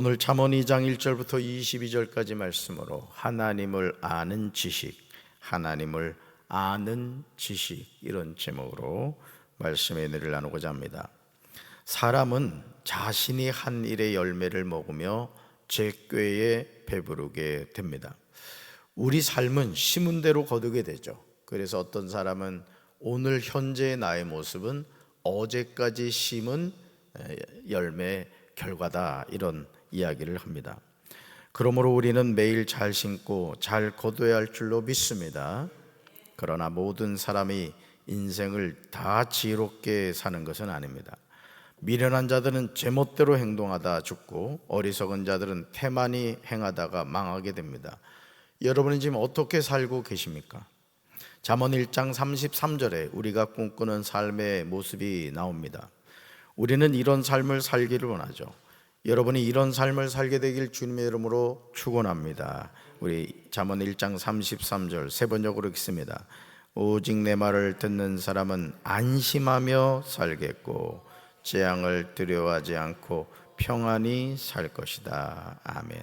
오늘 잠언 2장 1절부터 22절까지 말씀으로 하나님을 아는 지식, 하나님을 아는 지식, 이런 제목으로 말씀의 은혜를 나누고자 합니다. 사람은 자신이 한 일의 열매를 먹으며 제 꾀에 배부르게 됩니다. 우리 삶은 심은 대로 거두게 되죠. 그래서 어떤 사람은 오늘 현재의 나의 모습은 어제까지 심은 열매 결과다, 이런 이야기를 합니다. 그러므로 우리는 매일 잘 심고 잘 거둬야 할 줄로 믿습니다. 그러나 모든 사람이 인생을 다 지혜롭게 사는 것은 아닙니다. 미련한 자들은 제멋대로 행동하다 죽고 어리석은 자들은 태만히 행하다가 망하게 됩니다. 여러분은 지금 어떻게 살고 계십니까? 잠언 1장 33절에 우리가 꿈꾸는 삶의 모습이 나옵니다. 우리는 이런 삶을 살기를 원하죠. 여러분이 이런 삶을 살게 되길 주님의 이름으로 축원합니다. 우리 잠언 1장 33절 세 번역으로 읽습니다. 오직 내 말을 듣는 사람은 안심하며 살겠고 재앙을 두려워하지 않고 평안히 살 것이다. 아멘.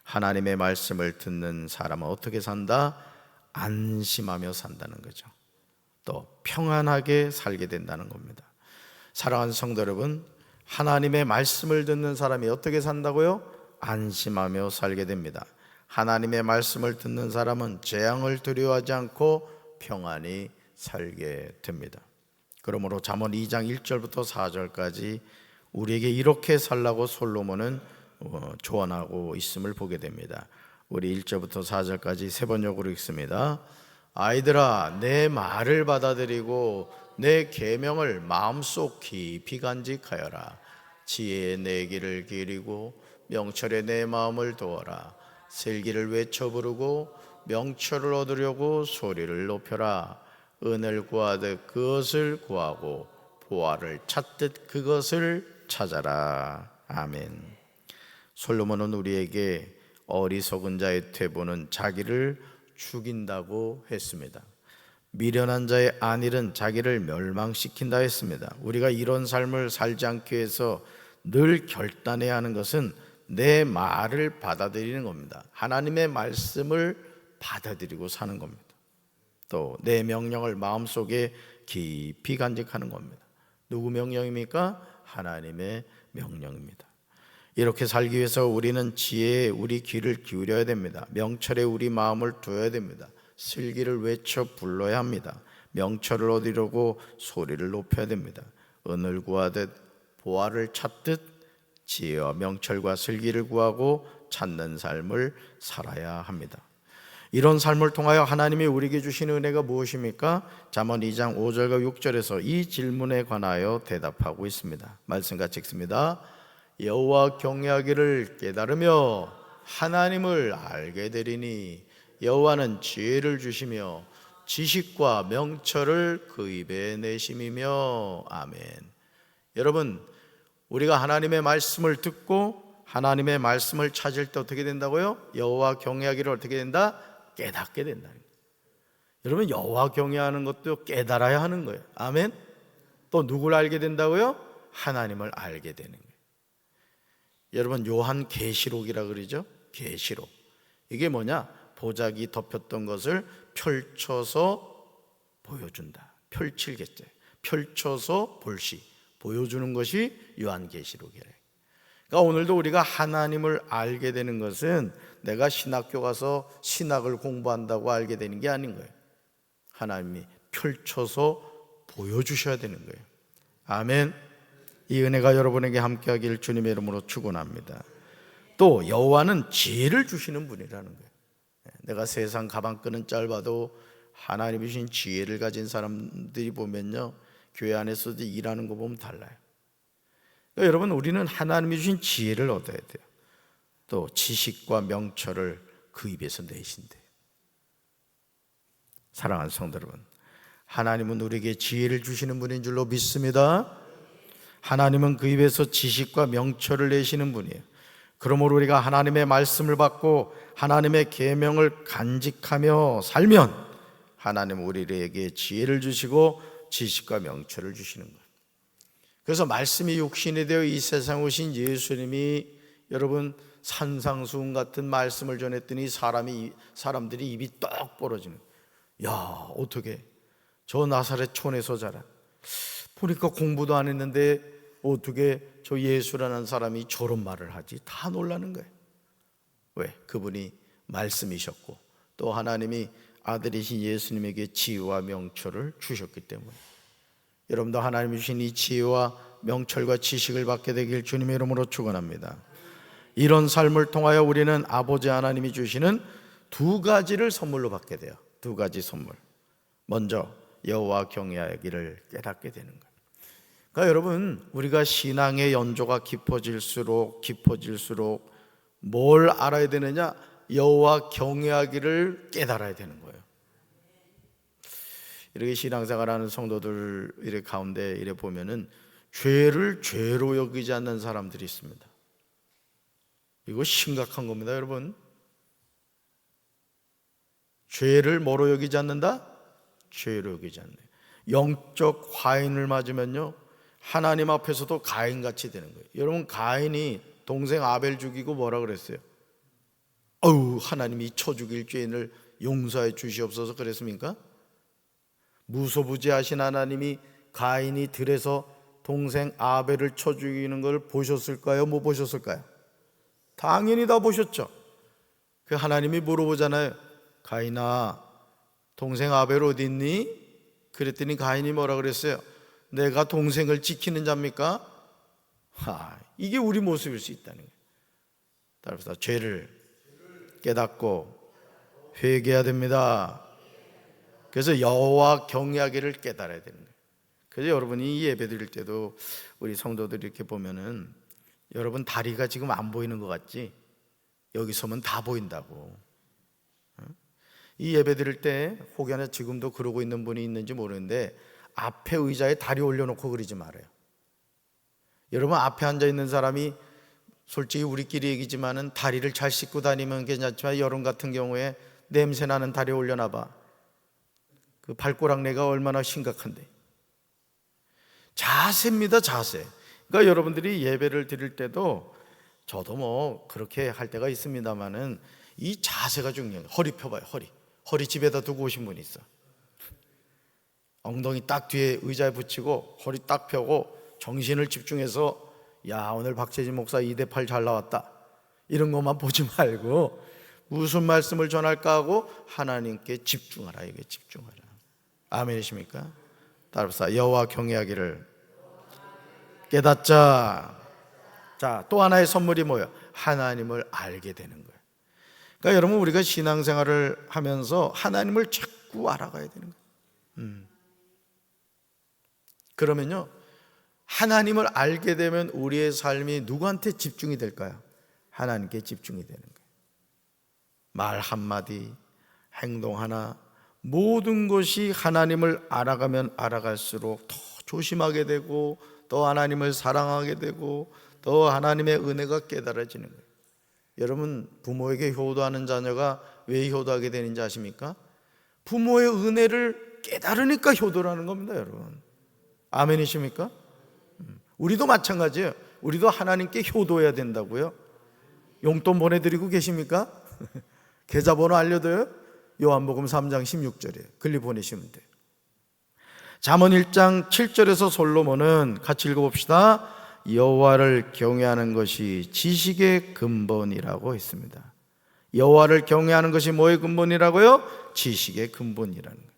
하나님의 말씀을 듣는 사람은 어떻게 산다? 안심하며 산다는 거죠. 또 평안하게 살게 된다는 겁니다. 사랑하는 성도 여러분, 하나님의 말씀을 듣는 사람이 어떻게 산다고요? 안심하며 살게 됩니다. 하나님의 말씀을 듣는 사람은 재앙을 두려워하지 않고 평안히 살게 됩니다. 그러므로 잠언 2장 1절부터 4절까지 우리에게 이렇게 살라고 솔로몬은 조언하고 있음을 보게 됩니다. 우리 1절부터 4절까지 세 번역으로 읽습니다. 아이들아, 내 말을 받아들이고 내 계명을 마음속 깊이 간직하여라. 지혜에 내 길을 기리고 명철에 내 마음을 두어라. 슬기를 외쳐 부르고 명철을 얻으려고 소리를 높여라. 은을 구하듯 그것을 구하고 보화를 찾듯 그것을 찾아라. 아멘. 솔로몬은 우리에게 어리석은 자의 퇴보는 자기를 죽인다고 했습니다. 미련한 자의 안일은 자기를 멸망시킨다 했습니다. 우리가 이런 삶을 살지 않기 위해서 늘 결단해야 하는 것은 내 말을 받아들이는 겁니다. 하나님의 말씀을 받아들이고 사는 겁니다. 또 내 명령을 마음속에 깊이 간직하는 겁니다. 누구 명령입니까? 하나님의 명령입니다. 이렇게 살기 위해서 우리는 지혜에 우리 귀를 기울여야 됩니다. 명철에 우리 마음을 두어야 됩니다. 슬기를 외쳐 불러야 합니다. 명철을 얻으려고 소리를 높여야 됩니다. 은을 구하듯 보화를 찾듯 지혜와 명철과 슬기를 구하고 찾는 삶을 살아야 합니다. 이런 삶을 통하여 하나님이 우리에게 주시는 은혜가 무엇입니까? 잠언 2장 5절과 6절에서 이 질문에 관하여 대답하고 있습니다. 말씀 같이 읽습니다. 여호와 경외하기를 깨달으며 하나님을 알게 되리니 여호와는 지혜를 주시며 지식과 명철을 그 입에 내심이며. 아멘. 여러분, 우리가 하나님의 말씀을 듣고 하나님의 말씀을 찾을 때 어떻게 된다고요? 여호와 경외하기를 어떻게 된다? 깨닫게 된다. 여러분, 여호와 경외하는 것도 깨달아야 하는 거예요. 아멘. 또 누굴 알게 된다고요? 하나님을 알게 되는 거예요. 여러분, 요한 계시록이라 그러죠? 계시록. 이게 뭐냐? 보자기 덮였던 것을 펼쳐서 보여준다. 펼칠겠죠. 펼쳐서 볼시, 보여주는 것이 요한계시록이래. 그러니까 오늘도 우리가 하나님을 알게 되는 것은 내가 신학교 가서 신학을 공부한다고 알게 되는 게 아닌 거예요. 하나님이 펼쳐서 보여주셔야 되는 거예요. 아멘. 이 은혜가 여러분에게 함께하길 주님의 이름으로 축원합니다. 또 여호와는 지혜를 주시는 분이라는 거예요. 내가 세상 가방끈은 짧아도 하나님이 주신 지혜를 가진 사람들이 보면요, 교회 안에서도 일하는 거 보면 달라요. 그러니까 여러분, 우리는 하나님이 주신 지혜를 얻어야 돼요. 또 지식과 명철을 그 입에서 내신대요. 사랑하는 성도 여러분, 하나님은 우리에게 지혜를 주시는 분인 줄로 믿습니다. 하나님은 그 입에서 지식과 명철을 내시는 분이에요. 그러므로 우리가 하나님의 말씀을 받고 하나님의 계명을 간직하며 살면 하나님은 우리에게 지혜를 주시고 지식과 명철을 주시는 거예요. 그래서 말씀이 육신이 되어 이 세상에 오신 예수님이 여러분, 산상수훈 같은 말씀을 전했더니 사람들이 입이 떡 벌어지는. 야, 어떻게 저 나사렛 촌에서 자란, 보니까 공부도 안 했는데 어떻게 저 예수라는 사람이 저런 말을 하지? 다 놀라는 거예요. 왜? 그분이 말씀이셨고 또 하나님이 아들이신 예수님에게 지혜와 명철을 주셨기 때문에. 여러분도 하나님이 주신 이 지혜와 명철과 지식을 받게 되길 주님의 이름으로 축원합니다. 이런 삶을 통하여 우리는 아버지 하나님이 주시는 두 가지를 선물로 받게 돼요. 두 가지 선물. 먼저 여호와 경외하기를 깨닫게 되는 거예요. 그러니까 여러분, 우리가 신앙의 연조가 깊어질수록 뭘 알아야 되느냐? 여호와 경외하기를 깨달아야 되는 거예요. 이렇게 신앙생활하는 성도들 이렇게 가운데 이래 보면은 죄를 죄로 여기지 않는 사람들이 있습니다. 이거 심각한 겁니다, 여러분. 죄를 뭐로 여기지 않는다? 죄로 여기지 않네. 영적 화인을 맞으면요, 하나님 앞에서도 가인같이 되는 거예요. 여러분, 가인이 동생 아벨 죽이고 뭐라 그랬어요? 하나님이 쳐 죽일 죄인을 용서해 주시옵소서 그랬습니까? 무소부지하신 하나님이 가인이 들에서 동생 아벨을 쳐 죽이는 걸 보셨을까요? 못 보셨을까요? 당연히 다 보셨죠. 그 하나님이 물어보잖아요. 가인아, 동생 아벨 어디 있니? 그랬더니 가인이 뭐라 그랬어요? 내가 동생을 지키는 자입니까? 이게 우리 모습일 수 있다는 거예요. 따라서 죄를 깨닫고 회개해야 됩니다. 그래서 여호와 경외하기를 깨달아야 되는 거예요. 그래서 여러분이 이 예배 드릴 때도 우리 성도들 이렇게 보면은 여러분 다리가 지금 안 보이는 것 같지? 여기 서면 다 보인다고. 이 예배 드릴 때 혹여나 지금도 그러고 있는 분이 있는지 모르는데 앞에 의자에 다리 올려놓고 그러지 말아요. 여러분, 앞에 앉아 있는 사람이 솔직히 우리끼리 얘기지만은 다리를 잘 씻고 다니면 괜찮지만 여름 같은 경우에 냄새나는 다리 올려놔봐. 그 발꼬락내가 얼마나 심각한데. 자세입니다, 자세. 그러니까 여러분들이 예배를 드릴 때도 저도 뭐 그렇게 할 때가 있습니다만은 이 자세가 중요해요. 허리 펴봐요, 허리 집에다 두고 오신 분이 있어. 엉덩이 딱 뒤에 의자에 붙이고 허리 딱 펴고 정신을 집중해서 야, 오늘 박재진 목사 2대8 잘 나왔다 이런 것만 보지 말고 무슨 말씀을 전할까 하고 하나님께 집중하라. 이게 집중하라. 아멘이십니까? 따라서 여호와 경외하기를 깨닫자. 자, 또 하나의 선물이 뭐예요? 하나님을 알게 되는 거예요. 그러니까 여러분, 우리가 신앙생활을 하면서 하나님을 자꾸 알아가야 되는 거예요. 그러면요, 하나님을 알게 되면 우리의 삶이 누구한테 집중이 될까요? 하나님께 집중이 되는 거예요. 말 한마디, 행동 하나, 모든 것이 하나님을 알아가면 알아갈수록 더 조심하게 되고 더 하나님을 사랑하게 되고 더 하나님의 은혜가 깨달아지는 거예요. 여러분, 부모에게 효도하는 자녀가 왜 효도하게 되는지 아십니까? 부모의 은혜를 깨달으니까 효도라는 겁니다, 여러분. 아멘이십니까? 우리도 마찬가지예요. 우리도 하나님께 효도해야 된다고요. 용돈 보내드리고 계십니까? 계좌번호 알려줘요? 요한복음 3장 16절이에요. 글리 보내시면 돼요. 잠언 1장 7절에서 솔로몬은 같이 읽어봅시다. 여호와를 경외하는 것이 지식의 근본이라고 했습니다. 여호와를 경외하는 것이 뭐의 근본이라고요? 지식의 근본이라는 거예요.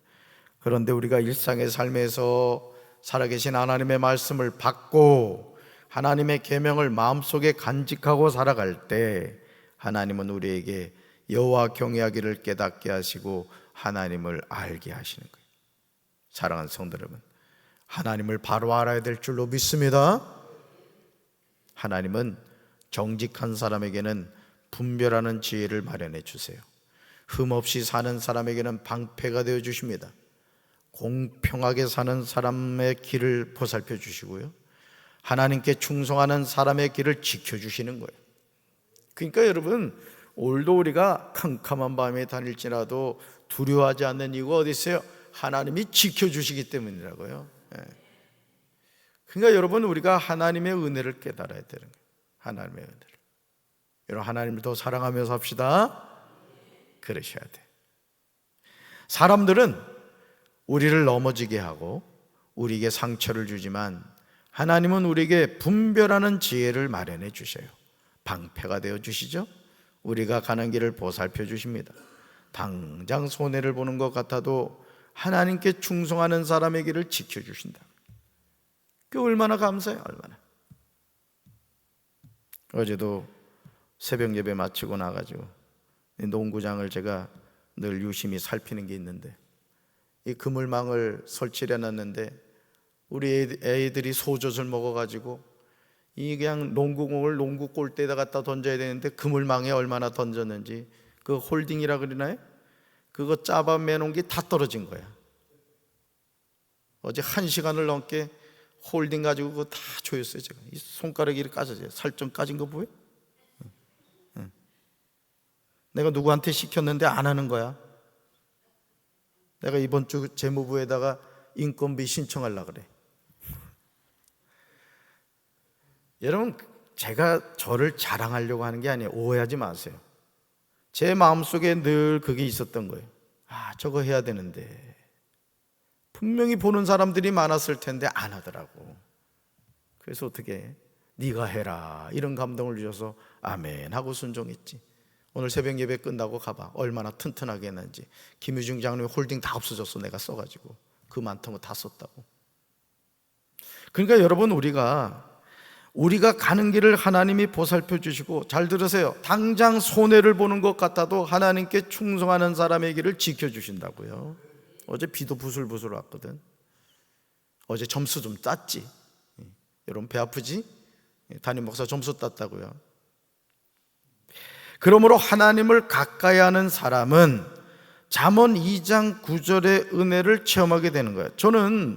그런데 우리가 일상의 삶에서 살아계신 하나님의 말씀을 받고 하나님의 계명을 마음속에 간직하고 살아갈 때 하나님은 우리에게 여호와 경외하기를 깨닫게 하시고 하나님을 알게 하시는 거예요. 사랑하는 성도 여러분, 하나님을 바로 알아야 될 줄로 믿습니다. 하나님은 정직한 사람에게는 분별하는 지혜를 마련해 주세요. 흠없이 사는 사람에게는 방패가 되어 주십니다. 공평하게 사는 사람의 길을 보살펴 주시고요, 하나님께 충성하는 사람의 길을 지켜주시는 거예요. 그러니까 여러분, 오늘도 우리가 캄캄한 밤에 다닐지라도 두려워하지 않는 이유가 어디 있어요? 하나님이 지켜주시기 때문이라고요. 그러니까 여러분, 우리가 하나님의 은혜를 깨달아야 되는 거예요. 하나님의 은혜를. 여러분, 하나님을 더 사랑하며 삽시다. 그러셔야 돼. 사람들은 우리를 넘어지게 하고 우리에게 상처를 주지만 하나님은 우리에게 분별하는 지혜를 마련해 주셔요. 방패가 되어 주시죠. 우리가 가는 길을 보살펴 주십니다. 당장 손해를 보는 것 같아도 하나님께 충성하는 사람의 길을 지켜주신다. 그 얼마나 감사해요. 얼마나. 어제도 새벽 예배 마치고 나가지고 농구장을 제가 늘 유심히 살피는 게 있는데, 이 그물망을 설치해 놨는데 우리 애들이 소젖을 먹어가지고 이 그냥 농구공을 농구 골대에다 갖다 던져야 되는데 그물망에 얼마나 던졌는지, 그 홀딩이라 그러나요? 그거 짜봐 매놓은 게 다 떨어진 거야. 어제 1시간을 넘게 홀딩 가지고 그거 다 조였어요. 제가 이 손가락이 이렇게 까져져요. 살점 까진 거 보여? 내가 누구한테 시켰는데 안 하는 거야. 내가 이번 주 재무부에다가 인건비 신청하려고 그래. 여러분, 제가 저를 자랑하려고 하는 게 아니에요. 오해하지 마세요. 제 마음속에 늘 그게 있었던 거예요. 아, 저거 해야 되는데 분명히 보는 사람들이 많았을 텐데 안 하더라고. 그래서 어떻게 해? 네가 해라, 이런 감동을 주셔서 아멘 하고 순종했지. 오늘 새벽 예배 끝나고 가봐. 얼마나 튼튼하게 했는지. 김유중 장로님 홀딩 다 없어졌어. 내가 써가지고 그 많던 거 다 썼다고. 그러니까 여러분, 우리가 가는 길을 하나님이 보살펴 주시고, 잘 들으세요, 당장 손해를 보는 것 같아도 하나님께 충성하는 사람의 길을 지켜주신다고요. 어제 비도 부슬부슬 왔거든. 어제 점수 좀 땄지. 여러분, 배 아프지? 담임 목사 점수 땄다고요. 그러므로 하나님을 가까이 하는 사람은 잠언 2장 9절의 은혜를 체험하게 되는 거예요.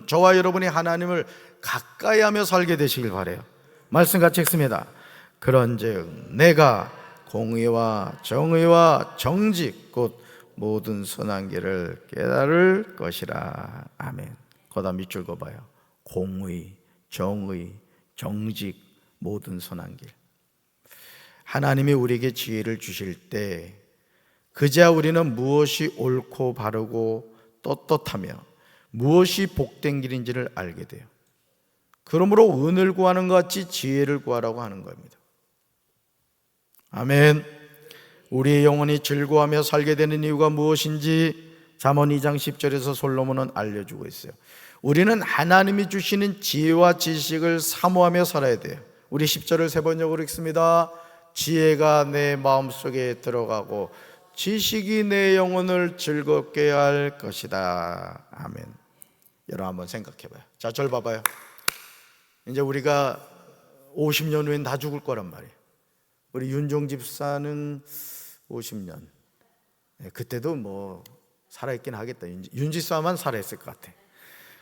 저와 여러분이 하나님을 가까이 하며 살게 되시길 바라요. 말씀 같이 읽습니다. 그런즉 내가 공의와 정의와 정직 곧 모든 선한 길을 깨달을 것이라. 아멘. 거다 밑줄 그어봐요. 공의, 정의, 정직, 모든 선한 길. 하나님이 우리에게 지혜를 주실 때 그제야 우리는 무엇이 옳고 바르고 떳떳하며 무엇이 복된 길인지를 알게 돼요. 그러므로 은을 구하는 것 같이 지혜를 구하라고 하는 겁니다. 아멘. 우리의 영혼이 즐거워하며 살게 되는 이유가 무엇인지 잠언 2장 10절에서 솔로몬은 알려주고 있어요. 우리는 하나님이 주시는 지혜와 지식을 사모하며 살아야 돼요. 우리 10절을 세 번역으로 읽습니다. 지혜가 내 마음속에 들어가고 지식이 내 영혼을 즐겁게 할 것이다. 아멘. 여러분, 한번 생각해봐요. 자, 절 봐봐요. 이제 우리가 50년 후엔 다 죽을 거란 말이에요. 우리 윤종 집사는 50년. 그때도 뭐 살아있긴 하겠다. 윤집사만 살아있을 것 같아.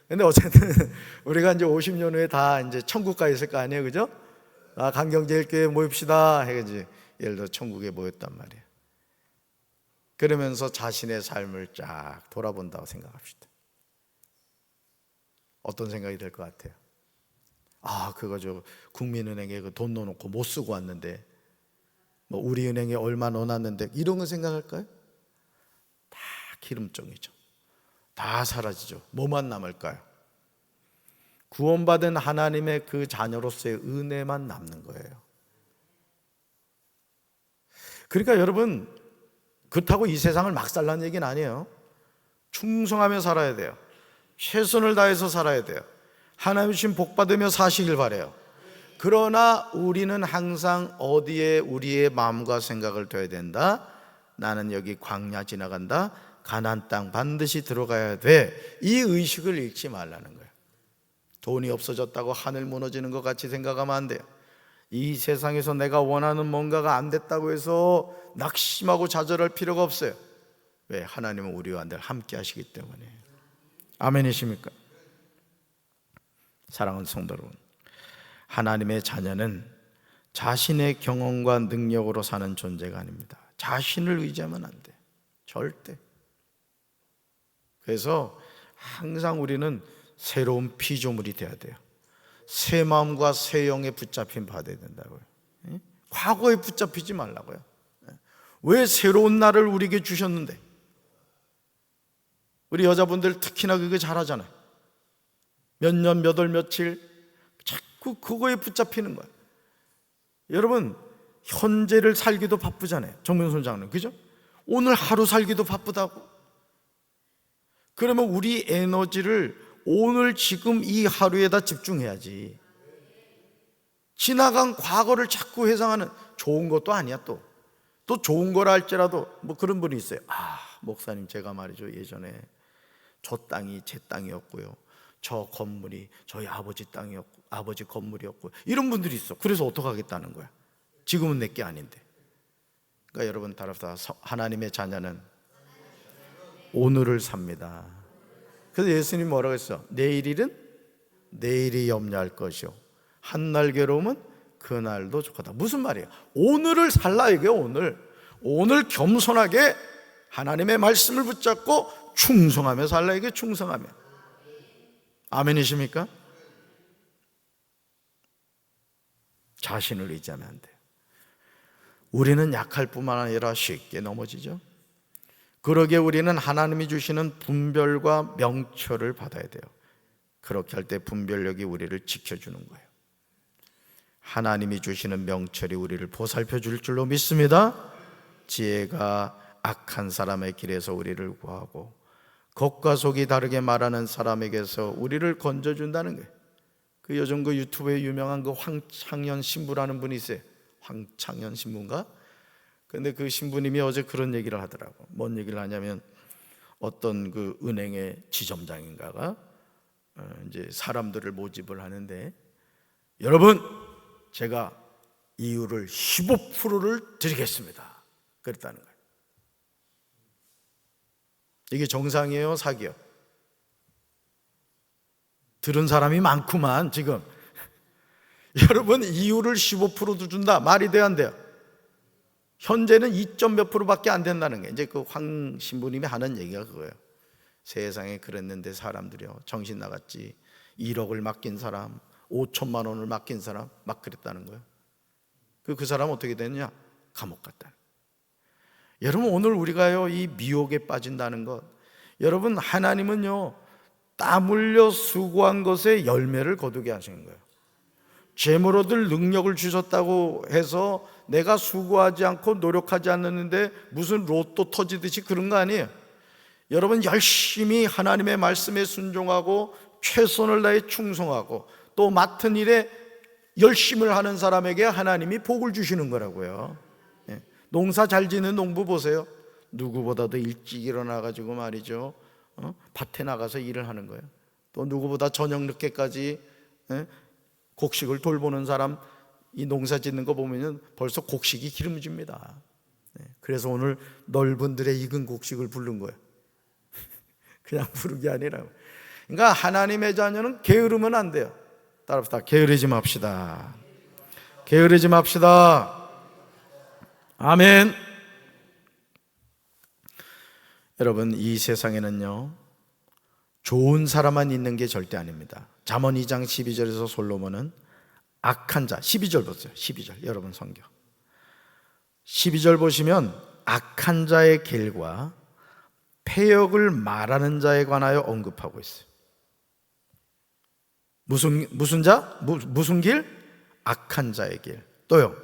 근데 어쨌든 우리가 이제 50년 후에 다 이제 천국 가 있을 거 아니에요, 그죠? 아, 강경제일교회 모입시다 해가지고 예를 들어 천국에 모였단 말이에요. 그러면서 자신의 삶을 쫙 돌아본다고 생각합시다. 어떤 생각이 들 것 같아요? 아, 그거 저 국민은행에 그 돈 넣어놓고 못 쓰고 왔는데, 뭐 우리은행에 얼마 넣어놨는데, 이런 거 생각할까요? 다 기름종이죠. 다 사라지죠. 뭐만 남을까요? 구원받은 하나님의 그 자녀로서의 은혜만 남는 거예요. 그러니까 여러분, 그렇다고 이 세상을 막 살라는 얘기는 아니에요. 충성하며 살아야 돼요. 최선을 다해서 살아야 돼요. 하나님 주신 복 받으며 사시길 바라요. 그러나 우리는 항상 어디에 우리의 마음과 생각을 둬야 된다? 나는 여기 광야 지나간다. 가나안 땅 반드시 들어가야 돼. 이 의식을 잃지 말라는 거예요. 돈이 없어졌다고 하늘 무너지는 것 같이 생각하면 안 돼요. 이 세상에서 내가 원하는 뭔가가 안 됐다고 해서 낙심하고 좌절할 필요가 없어요. 왜? 하나님은 우리와 늘 함께 하시기 때문에. 아멘이십니까? 사랑하는 성도 여러분, 하나님의 자녀는 자신의 경험과 능력으로 사는 존재가 아닙니다. 자신을 의지하면 안 돼. 절대. 그래서 항상 우리는 새로운 피조물이 되어야 돼요. 새 마음과 새 영에 붙잡힌 바 되어야 된다고요. 과거에 붙잡히지 말라고요. 왜 새로운 날을 우리에게 주셨는데? 우리 여자분들 특히나 그거 잘하잖아요. 몇 년, 몇 월, 며칠 자꾸 그거에 붙잡히는 거예요. 여러분, 현재를 살기도 바쁘잖아요. 정명순 장로님, 그죠? 오늘 하루 살기도 바쁘다고. 그러면 우리 에너지를 오늘 지금 이 하루에다 집중해야지. 지나간 과거를 자꾸 회상하는, 좋은 것도 아니야. 또 좋은 거라 할지라도 뭐 그런 분이 있어요. 목사님, 제가 말이죠, 예전에 저 땅이 제 땅이었고요, 저 건물이 저희 아버지 땅이었고, 아버지 건물이었고, 이런 분들이 있어. 그래서 어떡하겠다는 거야. 지금은 내게 아닌데. 그러니까 여러분, 따라서 하나님의 자녀는 오늘을 삽니다. 그래서 예수님이 뭐라고 했어? 내일 일은 내일이 염려할 것이요, 한날 괴로움은 그날도 족하다. 무슨 말이에요? 오늘을 살라 이게요. 오늘 겸손하게 하나님의 말씀을 붙잡고 충성하며 살라, 이게 충성하며. 아멘이십니까? 자신을 의지하면 안 돼요. 우리는 약할 뿐만 아니라 쉽게 넘어지죠. 그러기에 우리는 하나님이 주시는 분별과 명철을 받아야 돼요. 그렇게 할 때 분별력이 우리를 지켜주는 거예요. 하나님이 주시는 명철이 우리를 보살펴 줄 줄로 믿습니다. 지혜가 악한 사람의 길에서 우리를 구하고 겉과 속이 다르게 말하는 사람에게서 우리를 건져준다는 거예요. 그 요즘 그 유튜브에 유명한 그 황창현 신부라는 분이 있어요. 황창현 신부인가? 근데 그 신부님이 어제 그런 얘기를 하더라고. 뭔 얘기를 하냐면, 어떤 그 은행의 지점장인가가 이제 사람들을 모집을 하는데, 여러분, 제가 이율을 15%를 드리겠습니다, 그랬다는 거예요. 이게 정상이에요, 사기요? 들은 사람이 많구만 지금. 여러분, 이율을 15%도 준다, 말이 돼야 안 돼요? 현재는 2점 몇 %밖에 안 된다는 게 이제 그 황 신부님이 하는 얘기가 그거예요. 세상에 그랬는데 사람들이요, 정신 나갔지. 1억을 맡긴 사람, 5천만 원을 맡긴 사람 막 그랬다는 거예요. 그 사람 어떻게 됐냐? 감옥 갔다. 여러분, 오늘 우리가요, 이 미혹에 빠진다는 것, 여러분, 하나님은요, 땀 흘려 수고한 것에 열매를 거두게 하시는 거예요. 재물 얻을 능력을 주셨다고 해서 내가 수고하지 않고 노력하지 않았는데 무슨 로또 터지듯이 그런 거 아니에요. 여러분, 열심히 하나님의 말씀에 순종하고 최선을 다해 충성하고 또 맡은 일에 열심을 하는 사람에게 하나님이 복을 주시는 거라고요. 농사 잘 짓는 농부 보세요. 누구보다도 일찍 일어나가지고 말이죠, 밭에 나가서 일을 하는 거예요. 또 누구보다 저녁 늦게까지 곡식을 돌보는 사람, 이 농사 짓는 거 보면 벌써 곡식이 기름집니다. 그래서 오늘 넓은들의 익은 곡식을 부른 거예요. 그냥 부른 게 아니라. 그러니까 하나님의 자녀는 게으르면 안 돼요. 따라서 게으르지 맙시다. 게으르지 맙시다. 아멘. 여러분, 이 세상에는요, 좋은 사람만 있는 게 절대 아닙니다. 잠언 2장 12절에서 솔로몬은 악한 자, 12절 보세요. 12절, 여러분 성경 12절 보시면 악한 자의 길과 패역을 말하는 자에 관하여 언급하고 있어요. 무슨 자? 무슨 길? 악한 자의 길. 또요,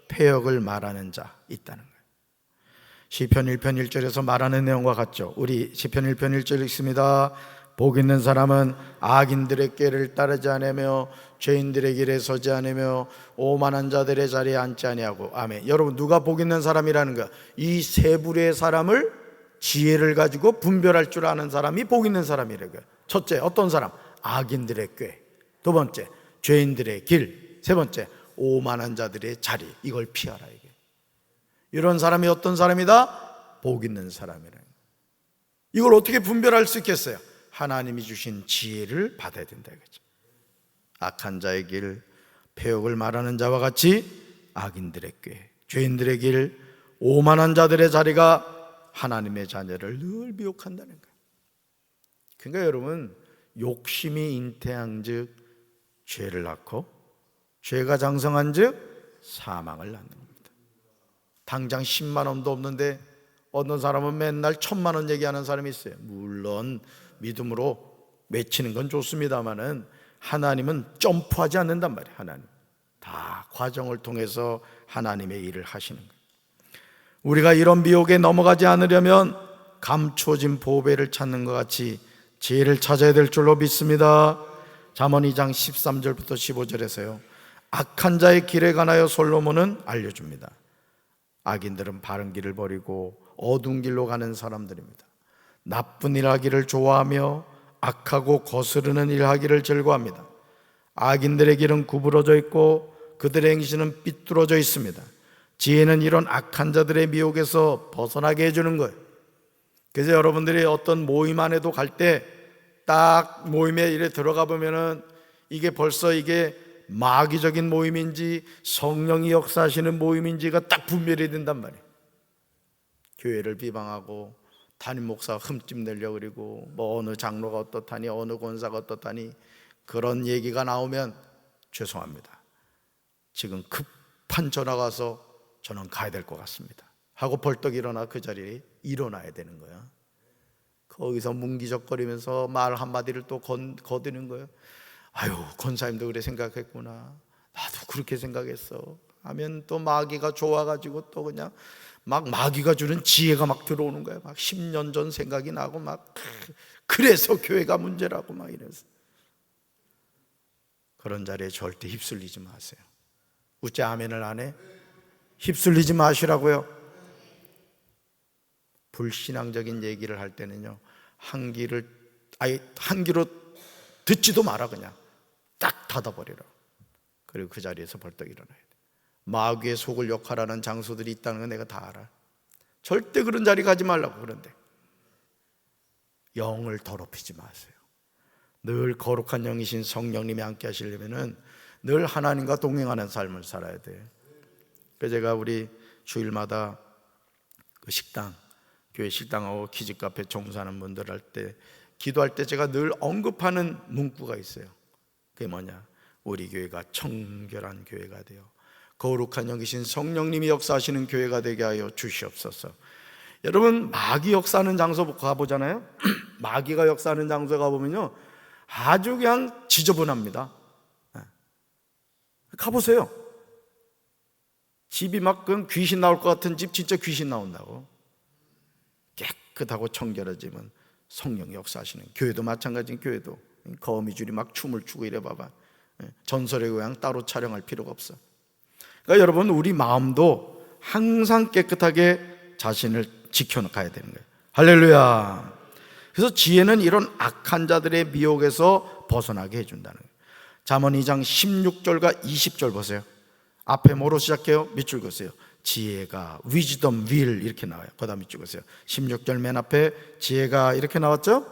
패역을 말하는 자 있다는 거예요. 시편 1편 1절에서 말하는 내용과 같죠. 우리 시편 1편 1절 읽습니다. 복 있는 사람은 악인들의 꾀를 따르지 않으며 죄인들의 길에 서지 않으며 오만한 자들의 자리에 앉지 아니하고. 아멘. 여러분, 누가 복 있는 사람이라는 거야? 이 세 부류의 사람을, 지혜를 가지고 분별할 줄 아는 사람이 복 있는 사람이라고요. 첫째, 어떤 사람? 악인들의 꾀. 두 번째, 죄인들의 길. 세 번째, 오만한 자들의 자리. 이걸 피하라, 이게. 이런 사람이 어떤 사람이다? 복 있는 사람이라. 이걸 어떻게 분별할 수 있겠어요? 하나님이 주신 지혜를 받아야 된다 이거죠. 악한 자의 길, 패역을 말하는 자와 같이 악인들의 꾀, 죄인들의 길, 오만한 자들의 자리가 하나님의 자녀를 늘 미혹한다는 거예요. 그러니까 여러분, 욕심이 잉태한즉 죄를 낳고 죄가 장성한즉 사망을 낳는 거예요. 당장 10만 원도 없는데 어떤 사람은 맨날 1,000만 원 얘기하는 사람이 있어요. 물론 믿음으로 맺히는 건 좋습니다만은 하나님은 점프하지 않는단 말이에요. 하나님 다 과정을 통해서 하나님의 일을 하시는 거예요. 우리가 이런 미혹에 넘어가지 않으려면 감추어진 보배를 찾는 것 같이 지혜를 찾아야 될 줄로 믿습니다. 잠언 2장 13절부터 15절에서요, 악한 자의 길에 관하여 솔로몬은 알려줍니다. 악인들은 바른 길을 버리고 어두운 길로 가는 사람들입니다. 나쁜 일 하기를 좋아하며 악하고 거스르는 일 하기를 즐거워합니다. 악인들의 길은 구부러져 있고 그들의 행실은 삐뚤어져 있습니다. 지혜는 이런 악한 자들의 미혹에서 벗어나게 해주는 거예요. 그래서 여러분들이 어떤 모임 안에도 갈 때 딱 모임에 이래 들어가 보면은 이게 벌써 이게 마귀적인 모임인지 성령이 역사하시는 모임인지가 딱 분별이 된단 말이에요. 교회를 비방하고 담임 목사가 흠집 내려고 그러고 뭐 어느 장로가 어떻다니 어느 권사가 어떻다니 그런 얘기가 나오면 죄송합니다. 지금 급한 전화가 와서 저는 가야 될 것 같습니다 하고 벌떡 일어나 그 자리에 일어나야 되는 거야. 거기서 뭉기적거리면서 말 한마디를 또 거드는 거예요. 아유, 권사님도 그래 생각했구나, 나도 그렇게 생각했어 하면 또 마귀가 좋아가지고 또 그냥 막 마귀가 주는 지혜가 막 들어오는 거예요. 막 10년 전 생각이 나고 막 그래서 교회가 문제라고 막 이래서. 그런 자리에 절대 휩쓸리지 마세요. 우째 아멘을 안 해? 휩쓸리지 마시라고요. 불신앙적인 얘기를 할 때는요, 한 귀로 듣지도 마라. 그냥 딱 닫아버리라. 그리고 그 자리에서 벌떡 일어나야 돼. 마귀의 속을 역할하는 장소들이 있다는 건 내가 다 알아. 절대 그런 자리 가지 말라고. 그런데 영을 더럽히지 마세요. 늘 거룩한 영이신 성령님이 함께 하시려면은 늘 하나님과 동행하는 삶을 살아야 돼요. 그래서 제가 우리 주일마다 그 식당, 교회 식당하고 키즈카페 종사하는 분들 할 때 기도할 때 제가 늘 언급하는 문구가 있어요. 그게 뭐냐? 우리 교회가 청결한 교회가 되어 거룩한 영이신 성령님이 역사하시는 교회가 되게 하여 주시옵소서. 여러분, 마귀 역사하는 장소 가보잖아요. 마귀가 역사하는 장소 가보면요, 아주 그냥 지저분합니다. 가보세요. 집이 막 그냥 귀신 나올 것 같은 집 진짜 귀신 나온다고. 깨끗하고 청결해지면 성령이 역사하시는 교회도 마찬가지인 교회도 거미줄이 막 춤을 추고 이래 봐봐. 전설의 고향 따로 촬영할 필요가 없어. 그러니까 여러분, 우리 마음도 항상 깨끗하게 자신을 지켜가야 되는 거예요. 할렐루야. 그래서 지혜는 이런 악한 자들의 미혹에서 벗어나게 해준다는 거예요. 잠언 2장 16절과 20절 보세요. 앞에 뭐로 시작해요? 밑줄 그으세요. 지혜가 wisdom will 이렇게 나와요. 그 다음 밑줄 그으세요. 16절 맨 앞에 지혜가 이렇게 나왔죠?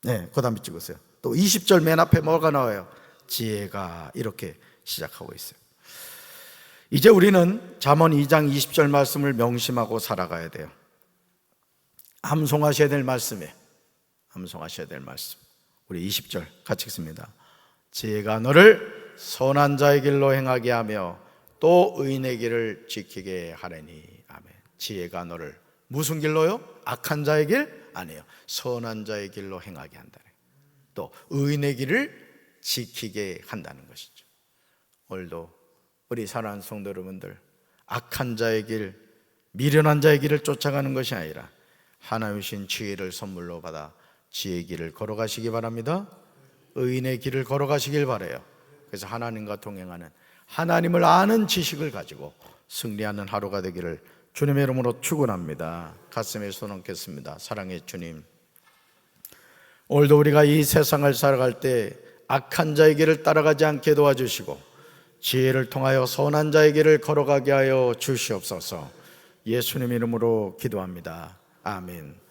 네, 그 다음 밑줄 그으세요. 또 20절 맨 앞에 뭐가 나와요? 지혜가 이렇게 시작하고 있어요. 이제 우리는 잠언 2장 20절 말씀을 명심하고 살아가야 돼요. 암송하셔야 될 말씀이에요. 암송하셔야 될 말씀. 우리 20절 같이 읽습니다. 지혜가 너를 선한 자의 길로 행하게 하며 또 의인의 길을 지키게 하려니. 아멘. 지혜가 너를 무슨 길로요? 악한 자의 길? 아니에요. 선한 자의 길로 행하게 한다는, 또 의인의 길을 지키게 한다는 것이죠. 오늘도 우리 사랑하는 성도 여러분들, 악한 자의 길, 미련한 자의 길을 쫓아가는 것이 아니라 하나님 주신 지혜를 선물로 받아 지혜의 길을 걸어가시기 바랍니다. 의인의 길을 걸어가시길 바라요. 그래서 하나님과 동행하는, 하나님을 아는 지식을 가지고 승리하는 하루가 되기를 주님의 이름으로 축원합니다. 가슴에 손 얹겠습니다. 사랑의 주님, 오늘도 우리가 이 세상을 살아갈 때 악한 자의 길을 따라가지 않게 도와주시고 지혜를 통하여 선한 자의 길을 걸어가게 하여 주시옵소서. 예수님 이름으로 기도합니다. 아멘.